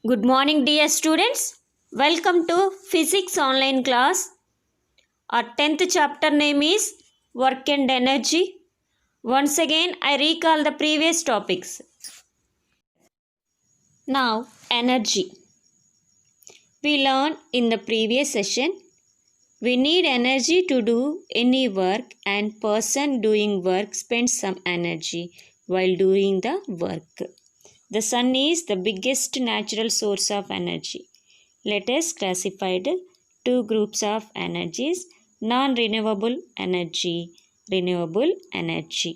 Good morning, dear students. Welcome to Physics online class. Our 10th chapter name is Work and Energy. Once again, I recall the previous topics. Now, energy. We learned in the previous session we need energy to do any work, and person doing work spends some energy while doing the work. The sun is the biggest natural source of energy. Let us classify the two groups of energies: non-renewable energy, renewable energy.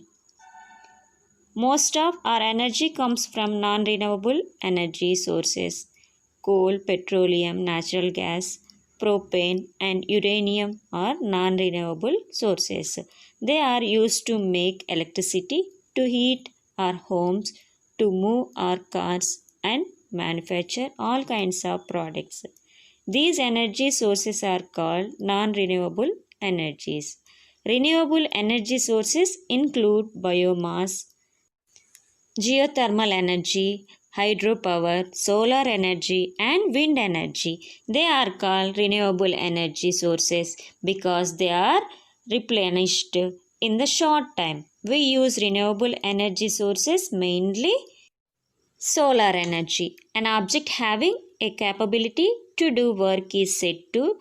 Most of our energy comes from non-renewable energy sources. Coal, petroleum, natural gas, propane and uranium are non-renewable sources. They are used to make electricity, to heat our homes, to move our cars and manufacture all kinds of products. These energy sources are called non-renewable energies. Renewable energy sources include biomass, geothermal energy, hydropower, solar energy, and wind energy. They are called renewable energy sources because they are replenished in the short time. We use renewable energy sources mainly solar energy. An object having a capability to do work is said to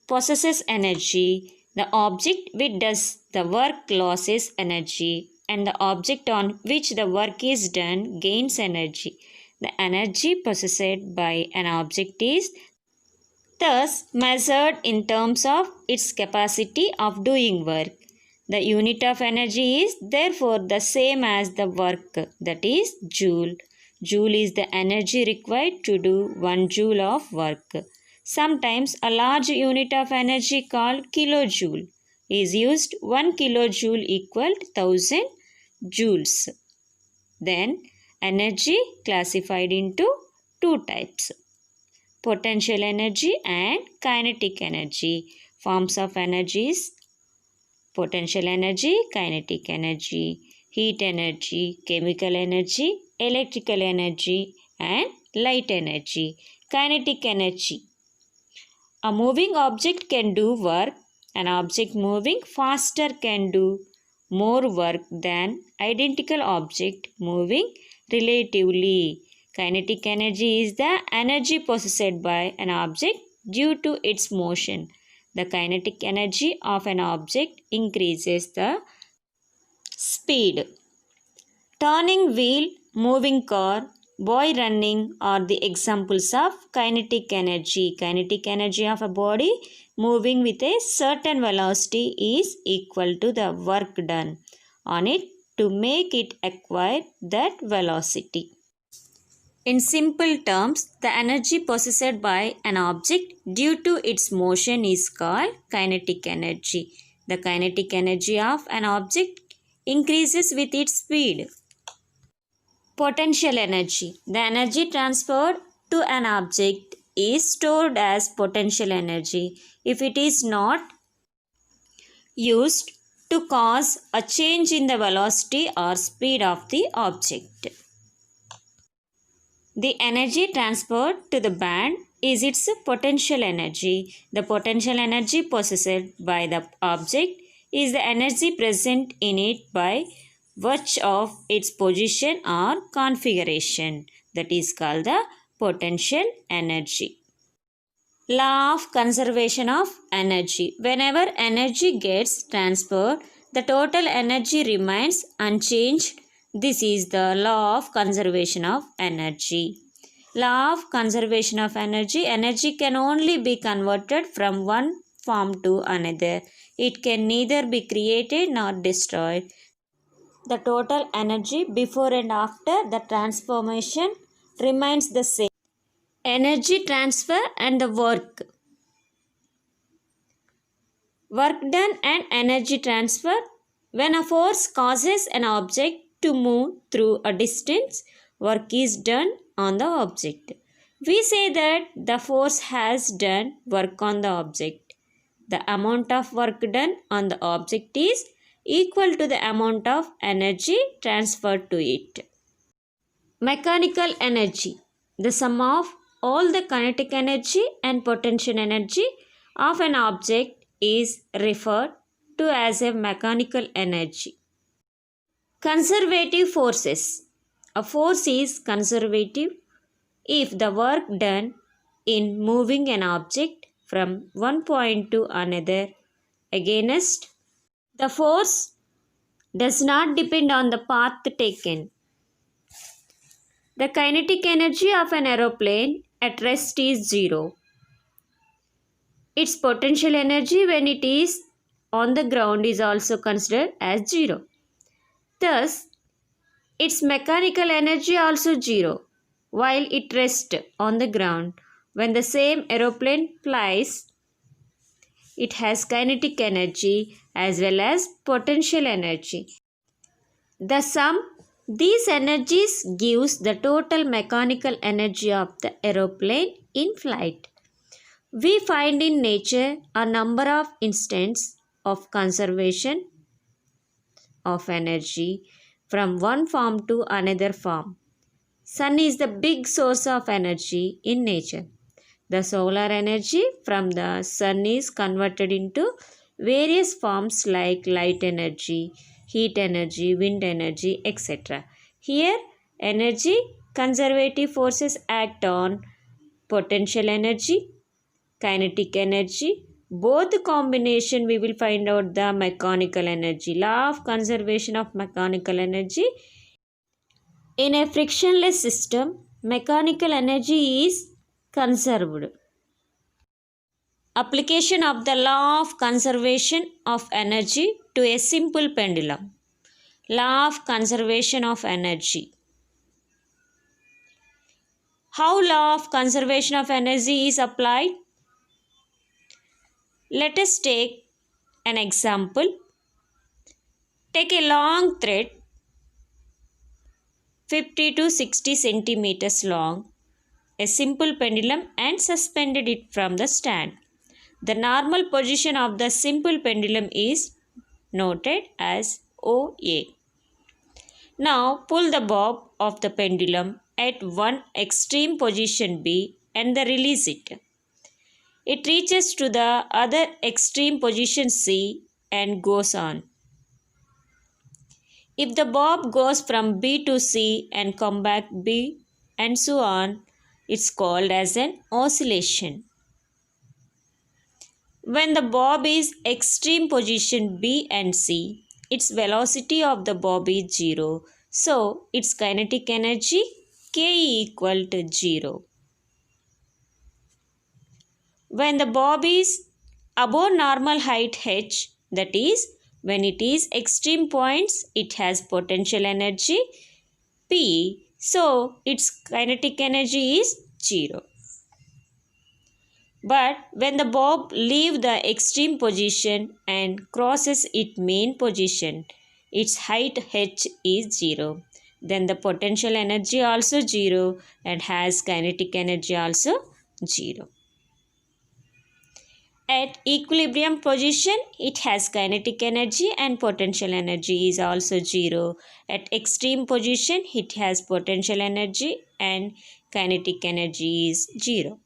possesses energy. The object which does the work loses energy, and the object on which the work is done gains energy. The energy possessed by an object is thus measured in terms of its capacity of doing work. The unit of energy is therefore the same as the work, that is joule. Joule is the energy required to do 1 joule of work. Sometimes a large unit of energy called kilojoule is used. 1 kilojoule equaled 1000 joules. Then energy classified into two types: potential energy and kinetic energy. Forms of energies: potential energy, kinetic energy, heat energy, chemical energy, electrical energy, and light energy. Kinetic energy. A moving object can do work. An object moving faster can do more work than identical object moving relatively. Kinetic energy is the energy possessed by an object due to its motion. The kinetic energy of an object increases the speed. Turning wheel, moving car, boy running are the examples of kinetic energy. Kinetic energy of a body moving with a certain velocity is equal to the work done on it to make it acquire that velocity. In simple terms, the energy possessed by an object due to its motion is called kinetic energy. The kinetic energy of an object increases with its speed. Potential energy. The energy transferred to an object is stored as potential energy if it is not used to cause a change in the velocity or speed of the object. The energy transferred to the band is its potential energy. The potential energy possessed by the object is the energy present in it by virtue of its position or configuration. That is called the potential energy. Law of conservation of energy. Whenever energy gets transferred, the total energy remains unchanged. This is the law of conservation of energy. Law of conservation of energy. Energy can only be converted from one form to another. It can neither be created nor destroyed. The total energy before and after the transformation remains the same. Energy transfer and the work. Work done and energy transfer. When a force causes an object to move through a distance, work is done on the object. We say that the force has done work on the object. The amount of work done on the object is equal to the amount of energy transferred to it. Mechanical energy. The sum of all the kinetic energy and potential energy of an object is referred to as a mechanical energy. Conservative forces. A force is conservative if the work done in moving an object from one point to another against the force does not depend on the path taken. The kinetic energy of an aeroplane at rest is zero. Its potential energy when it is on the ground is also considered as zero. Thus, its mechanical energy also zero while it rests on the ground. When the same aeroplane flies, it has kinetic energy as well as potential energy. The sum these energies gives the total mechanical energy of the aeroplane in flight. We find in nature a number of instances of conservation of energy from one form to another form. Sun is the big source of energy in nature. The solar energy from the sun is converted into various forms like light energy, heat energy, wind energy, etc. Here, energy conservative forces act on potential energy, kinetic energy. Both combination we will find out the mechanical energy. Law of conservation of mechanical energy. In a frictionless system, mechanical energy is conserved. Application of the law of conservation of energy to a simple pendulum. Law of conservation of energy. How law of conservation of energy is applied? Let us take an example. Take a long thread 50 to 60 centimeters long, a simple pendulum, and suspended it from the stand. The normal position of the simple pendulum is noted as OA. Now pull the bob of the pendulum at one extreme position B and then release it. It reaches to the other extreme position C and goes on. If the bob goes from B to C and come back B and so on, it's called as an oscillation. When the bob is extreme position B and C, its velocity of the bob is 0. So, its kinetic energy K equal to 0. When the bob is above normal height h, that is, when it is extreme points, it has potential energy P. So, its kinetic energy is 0. But when the bob leaves the extreme position and crosses its main position, its height h is 0. Then the potential energy also 0 and has kinetic energy also 0. At equilibrium position, it has kinetic energy and potential energy is also 0. At extreme position, it has potential energy and kinetic energy is 0.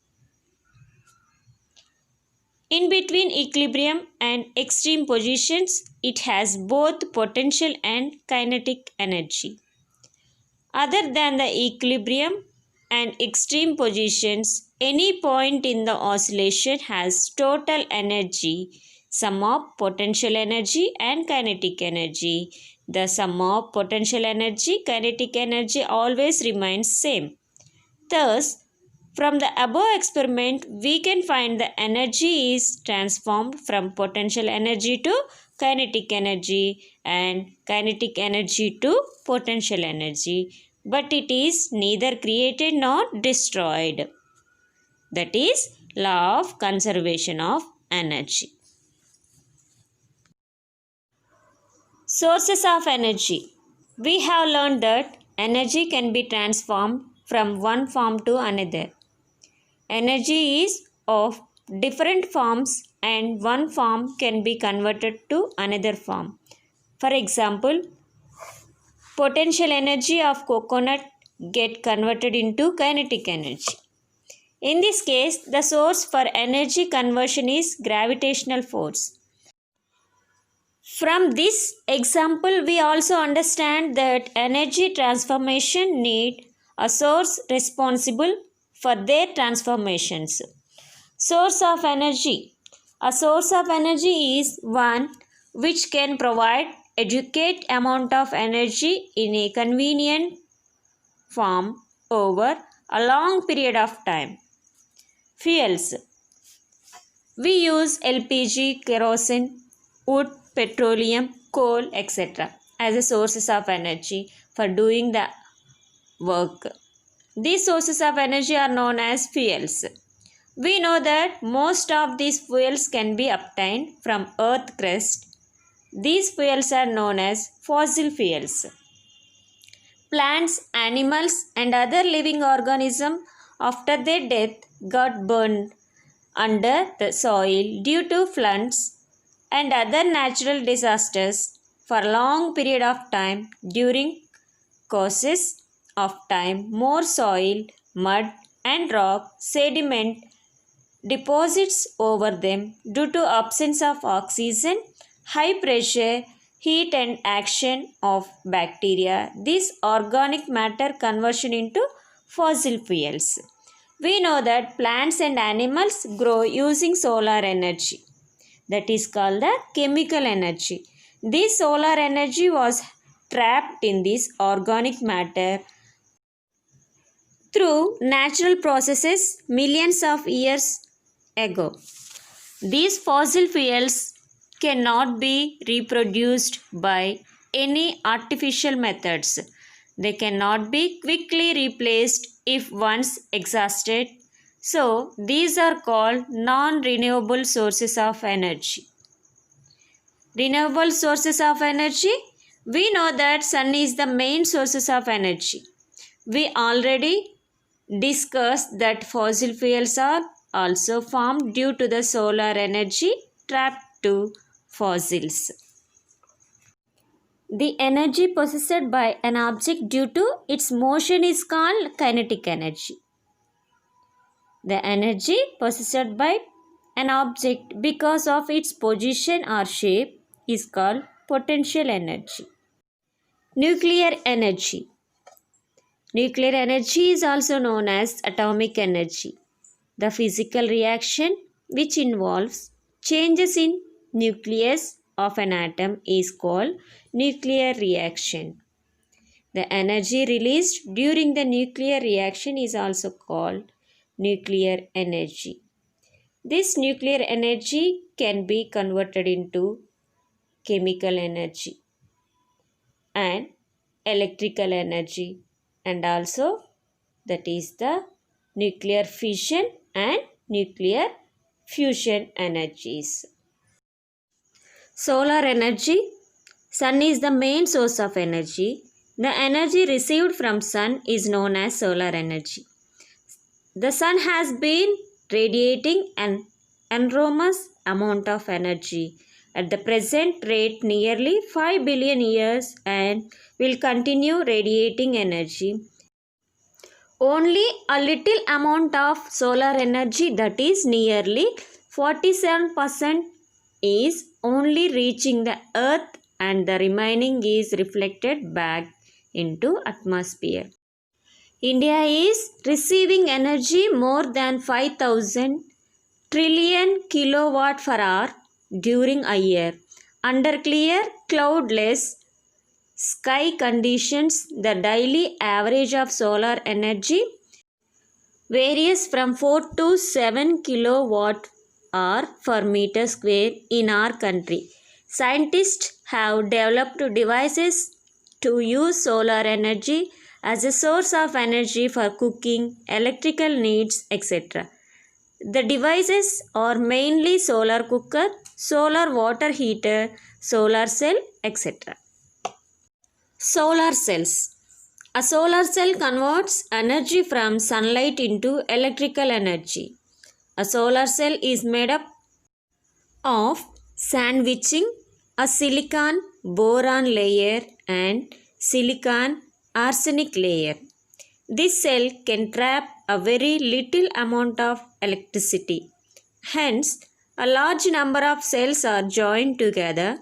In between equilibrium and extreme positions, it has both potential and kinetic energy. Other than the equilibrium and extreme positions, any point in the oscillation has total energy, sum of potential energy and kinetic energy. The sum of potential energy, kinetic energy always remains same. Thus, from the above experiment, we can find the energy is transformed from potential energy to kinetic energy and kinetic energy to potential energy, but it is neither created nor destroyed. That is law of conservation of energy. Sources of energy. We have learned that energy can be transformed from one form to another. Energy is of different forms and one form can be converted to another form. For example, potential energy of coconut get converted into kinetic energy. In this case, the source for energy conversion is gravitational force. From this example, we also understand that energy transformation need a source responsible for their transformations. Source of energy. A source of energy is one which can provide adequate amount of energy in a convenient form over a long period of time. Fuels. We use LPG, kerosene, wood, petroleum, coal, etc. as a sources of energy for doing the work. These sources of energy are known as fuels. We know that most of these fuels can be obtained from earth crust. These fuels are known as fossil fuels. Plants, animals and other living organisms after their death got burned under the soil due to floods and other natural disasters for a long period of time. During courses of time, more soil, mud and rock sediment deposits over them due to absence of oxygen, high pressure, heat and action of bacteria. This organic matter conversion into fossil fuels. We know that plants and animals grow using solar energy. That is called the chemical energy. This solar energy was trapped in this organic matter through natural processes millions of years ago. These fossil fuels cannot be reproduced by any artificial methods. They cannot be quickly replaced if once exhausted. So, these are called non-renewable sources of energy. Renewable sources of energy. We know that sun is the main sources of energy. We already discussed that fossil fuels are also formed due to the solar energy trapped to fossils. The energy possessed by an object due to its motion is called kinetic energy. The energy possessed by an object because of its position or shape is called potential energy. Nuclear energy. Nuclear energy is also known as atomic energy. The physical reaction which involves changes in nucleus of an atom is called nuclear reaction. The energy released during the nuclear reaction is also called nuclear energy. This nuclear energy can be converted into chemical energy and electrical energy, and also that is the nuclear fission and nuclear fusion energies. Solar energy. Sun is the main source of energy. The energy received from sun is known as solar energy. The sun has been radiating an enormous amount of energy at the present rate nearly 5 billion years and will continue radiating energy. Only a little amount of solar energy, that is nearly 47%, is only reaching the earth and the remaining is reflected back into atmosphere. India is receiving energy more than 5,000 trillion kilowatt per hour during a year. Under clear, cloudless sky conditions, the daily average of solar energy varies from 4 to 7 kilowatt hour per meter square in our country. Scientists have developed devices to use solar energy as a source of energy for cooking, electrical needs, etc. The devices are mainly solar cooker, solar water heater, solar cell, etc. Solar cells. A solar cell converts energy from sunlight into electrical energy. A solar cell is made up of sandwiching a silicon boron layer and silicon arsenic layer. This cell can trap a very little amount of electricity. Hence, a large number of cells are joined together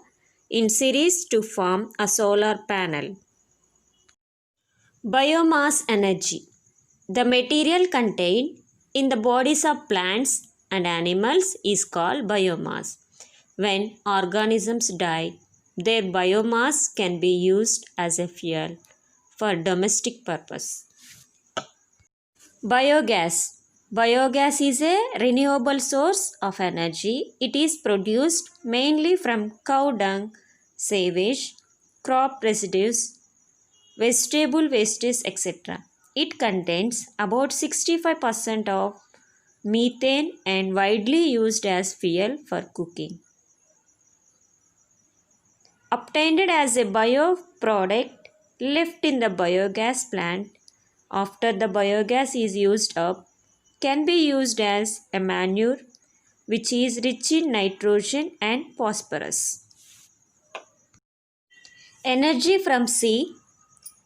in series to form a solar panel. Biomass energy. The material contained in the bodies of plants and animals is called biomass. When organisms die, their biomass can be used as a fuel for domestic purpose. Biogas. Biogas is a renewable source of energy. It is produced mainly from cow dung, sewage, crop residues, vegetable wastes, etc. It contains about 65% of methane and widely used as fuel for cooking. Obtained as a bioproduct left in the biogas plant after the biogas is used up can be used as a manure which is rich in nitrogen and phosphorus. Energy from sea.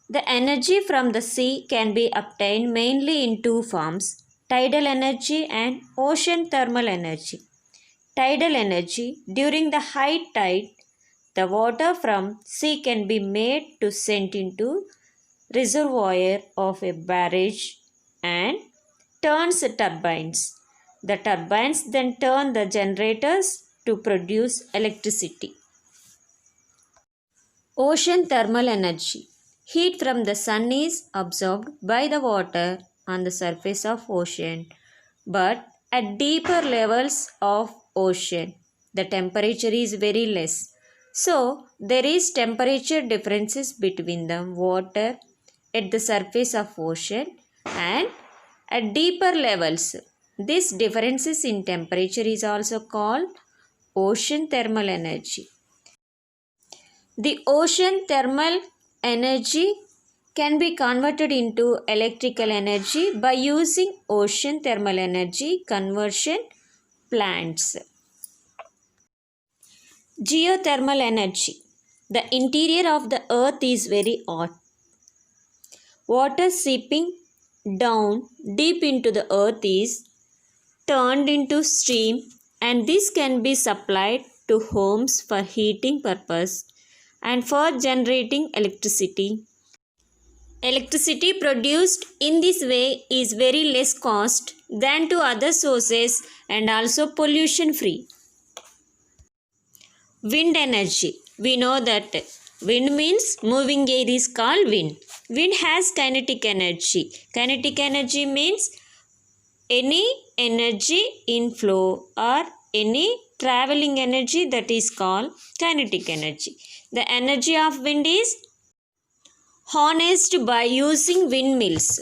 The energy from the sea can be obtained mainly in two forms, tidal energy and ocean thermal energy. Tidal energy. During the high tide, the water from sea can be made to sent into reservoir of a barrage and turns turbines. The turbines then turn the generators to produce electricity. Ocean thermal energy. Heat from the sun is absorbed by the water on the surface of ocean, but at deeper levels of ocean, the temperature is very less. So, there is temperature differences between the water at the surface of ocean and at deeper levels. This differences in temperature is also called ocean thermal energy. The ocean thermal energy can be converted into electrical energy by using ocean thermal energy conversion plants. Geothermal energy. The interior of the earth is very hot. Water seeping down deep into the earth is turned into steam, and this can be supplied to homes for heating purpose and for generating electricity. Electricity produced in this way is very less cost than to other sources and also pollution free. Wind energy. We know that wind means moving air is called wind. Wind has kinetic energy. Kinetic energy means any energy in flow or any traveling energy, that is called kinetic energy. The energy of wind is harnessed by using windmills.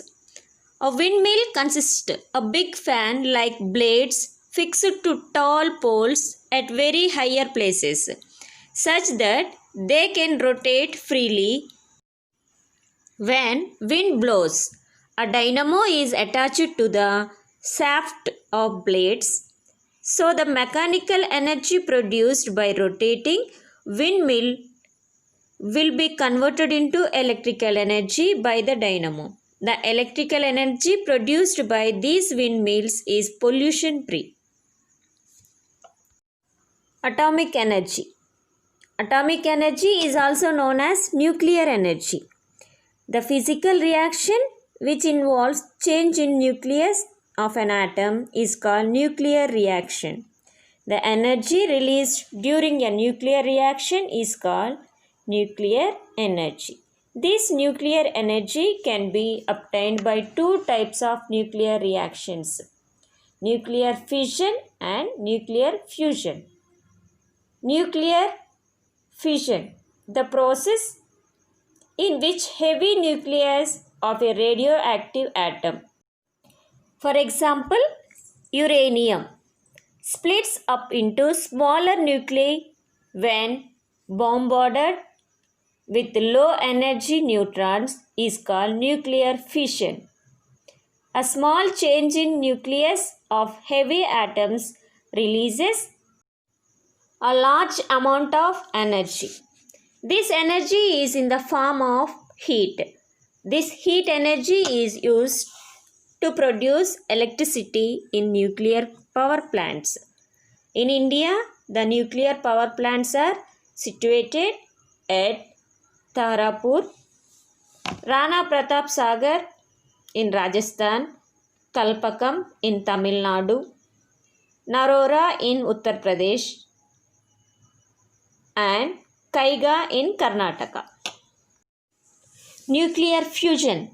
A windmill consists of a big fan like blades fixed to tall poles at very higher places, such that they can rotate freely when wind blows. A dynamo is attached to the shaft of blades, so the mechanical energy produced by rotating windmill will be converted into electrical energy by the dynamo. The electrical energy produced by these windmills is pollution free. Atomic energy. Atomic energy is also known as nuclear energy. The physical reaction which involves change in nucleus of an atom is called nuclear reaction. The energy released during a nuclear reaction is called nuclear energy. This nuclear energy can be obtained by two types of nuclear reactions: nuclear fission and nuclear fusion. Nuclear fission, the process in which heavy nucleus of a radioactive atom, for example uranium, splits up into smaller nuclei when bombarded with low energy neutrons is called nuclear fission. A small change in nucleus of heavy atoms releases a large amount of energy. This energy is in the form of heat. This heat energy is used to produce electricity in nuclear power plants. In India, the nuclear power plants are situated at Tarapur, Rana Pratap Sagar in Rajasthan, Kalpakam in Tamil Nadu, Narora in Uttar Pradesh, and Kaiga in Karnataka. Nuclear fusion.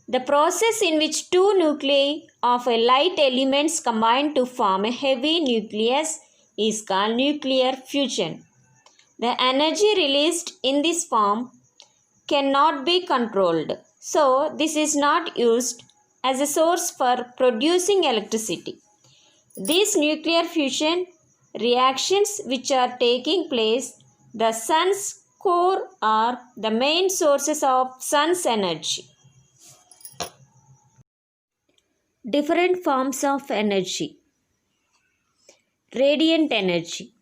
The process in which two nuclei of a light elements combine to form a heavy nucleus is called nuclear fusion. The energy released in this form cannot be controlled, so this is not used as a source for producing electricity. These nuclear fusion reactions which are taking place, the sun's core are the main sources of sun's energy. Different forms of energy. Radiant energy.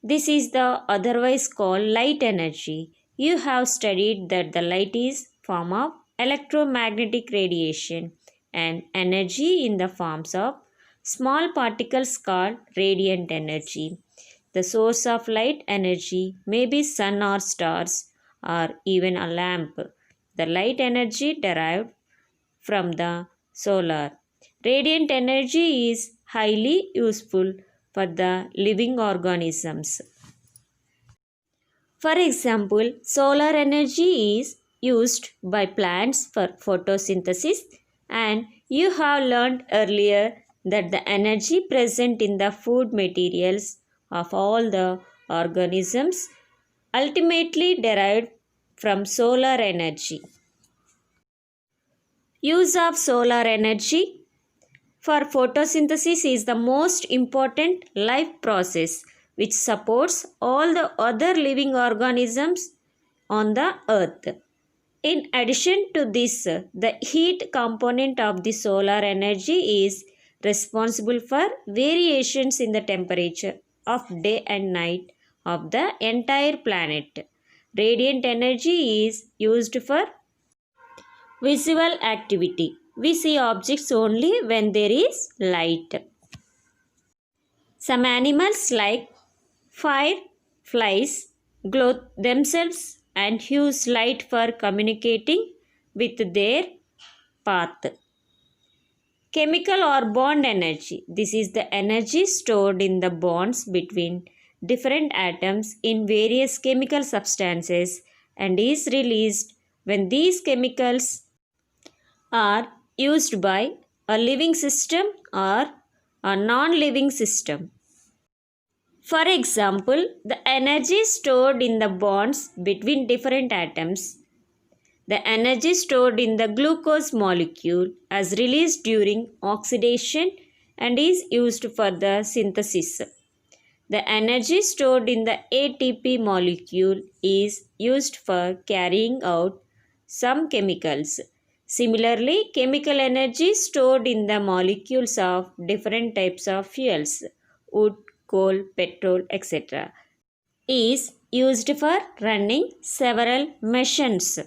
This is the otherwise called light energy. You have studied that the light is form of electromagnetic radiation and energy in the forms of small particles called radiant energy. The source of light energy may be sun or stars or even a lamp. The light energy derived from the solar. Radiant energy is highly useful for the living organisms. For example, solar energy is used by plants for photosynthesis, and you have learned earlier that the energy present in the food materials of all the organisms ultimately derived from solar energy. Use of solar energy for photosynthesis is the most important life process which supports all the other living organisms on the earth. In addition to this, the heat component of the solar energy is responsible for variations in the temperature of day and night of the entire planet. Radiant energy is used for visual activity. We see objects only when there is light. Some animals like fireflies glow themselves and use light for communicating with their path. Chemical or bond energy. This is the energy stored in the bonds between different atoms in various chemical substances and is released when these chemicals are used by a living system or a non-living system. For example, the energy stored in the bonds between different atoms, the energy stored in the glucose molecule is released during oxidation and is used for the synthesis. The energy stored in the ATP molecule is used for carrying out some chemicals. Similarly, chemical energy stored in the molecules of different types of fuels, wood, coal, petrol, etc., is used for running several machines.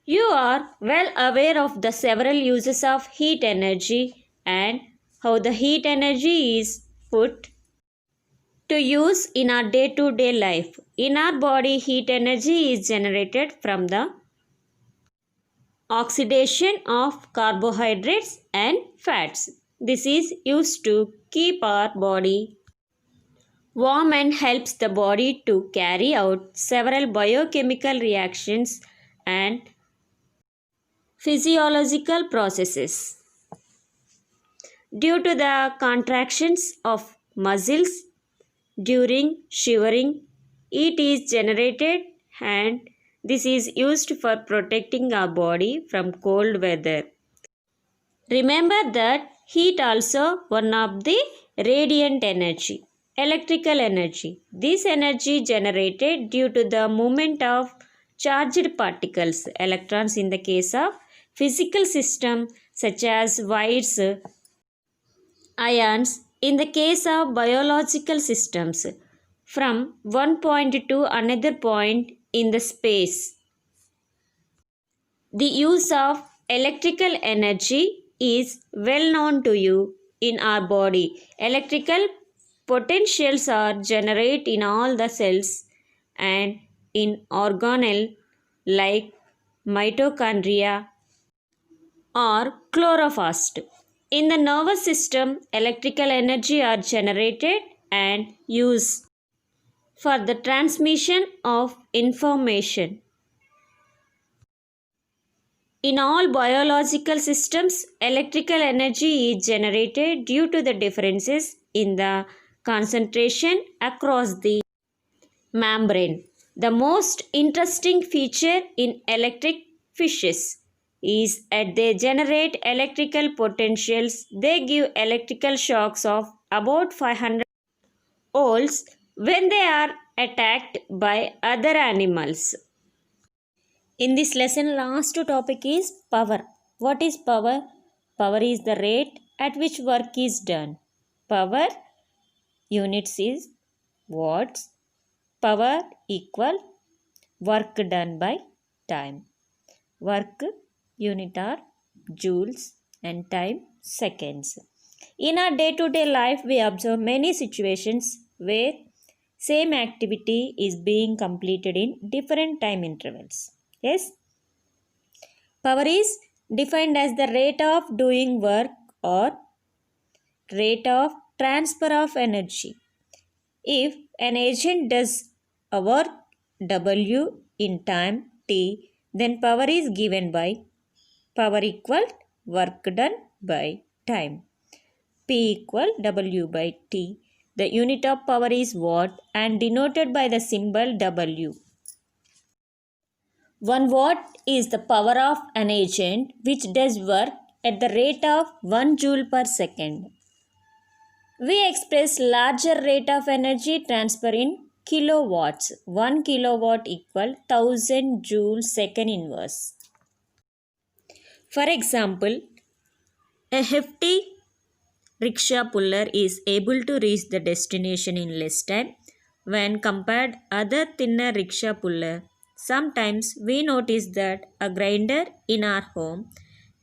You are well aware of the several uses of heat energy and how the heat energy is put to use in our day-to-day life. In our body, heat energy is generated from the oxidation of carbohydrates and fats. This is used to keep our body warm and helps the body to carry out several biochemical reactions and physiological processes. Due to the contractions of muscles during shivering, heat is generated and this is used for protecting our body from cold weather. Remember that heat also one of the radiant energy. Electrical energy. This energy generated due to the movement of charged particles, electrons in the case of physical system such as wires, ions in the case of biological systems from one point to another point in the space. The use of electrical energy is well known to you in our body. Electrical potentials are generated in all the cells and in organelle like mitochondria or chloroplast. In the nervous system, electrical energy are generated and used for the transmission of information. In all biological systems, electrical energy is generated due to the differences in the concentration across the membrane. The most interesting feature in electric fishes is that they generate electrical potentials. They give electrical shocks of about 500 volts when they are attacked by other animals. In this lesson, last topic is power. What is power? Power is the rate at which work is done. Power units is watts. Power equal work done by time. Work unit are joules and time seconds. In our day-to-day life, we observe many situations where same activity is being completed in different time intervals. Yes? Power is defined as the rate of doing work or rate of transfer of energy. If an agent does a work W in time T, then power is given by power equal work done by time. P equal W by T. The unit of power is watt and denoted by the symbol W. 1 watt is the power of an agent which does work at the rate of 1 joule per second. We express larger rate of energy transfer in kilowatts. 1 kilowatt equal 1000 joule second inverse. For example, a hefty rickshaw puller is able to reach the destination in less time when compared other thinner rickshaw puller. Sometimes we notice that a grinder in our home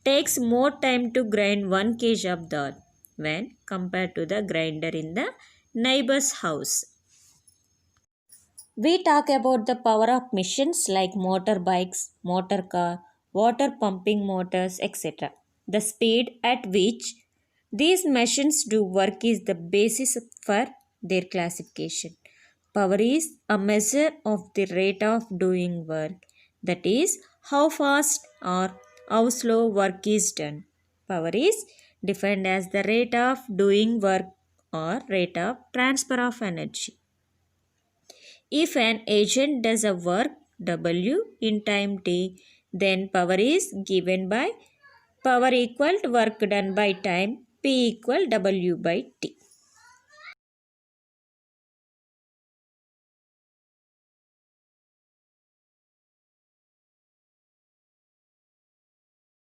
takes more time to grind 1 kg of dal when compared to the grinder in the neighbor's house. We talk about the power of machines like motorbikes, motor car, water pumping motors, etc. The speed at which these machines do work is the basis for their classification. Power is a measure of the rate of doing work, that is, how fast or how slow work is done. Power is defined as the rate of doing work or rate of transfer of energy. If an agent does a work W in time T, then power is given by power equal to work done by time P equal W by T.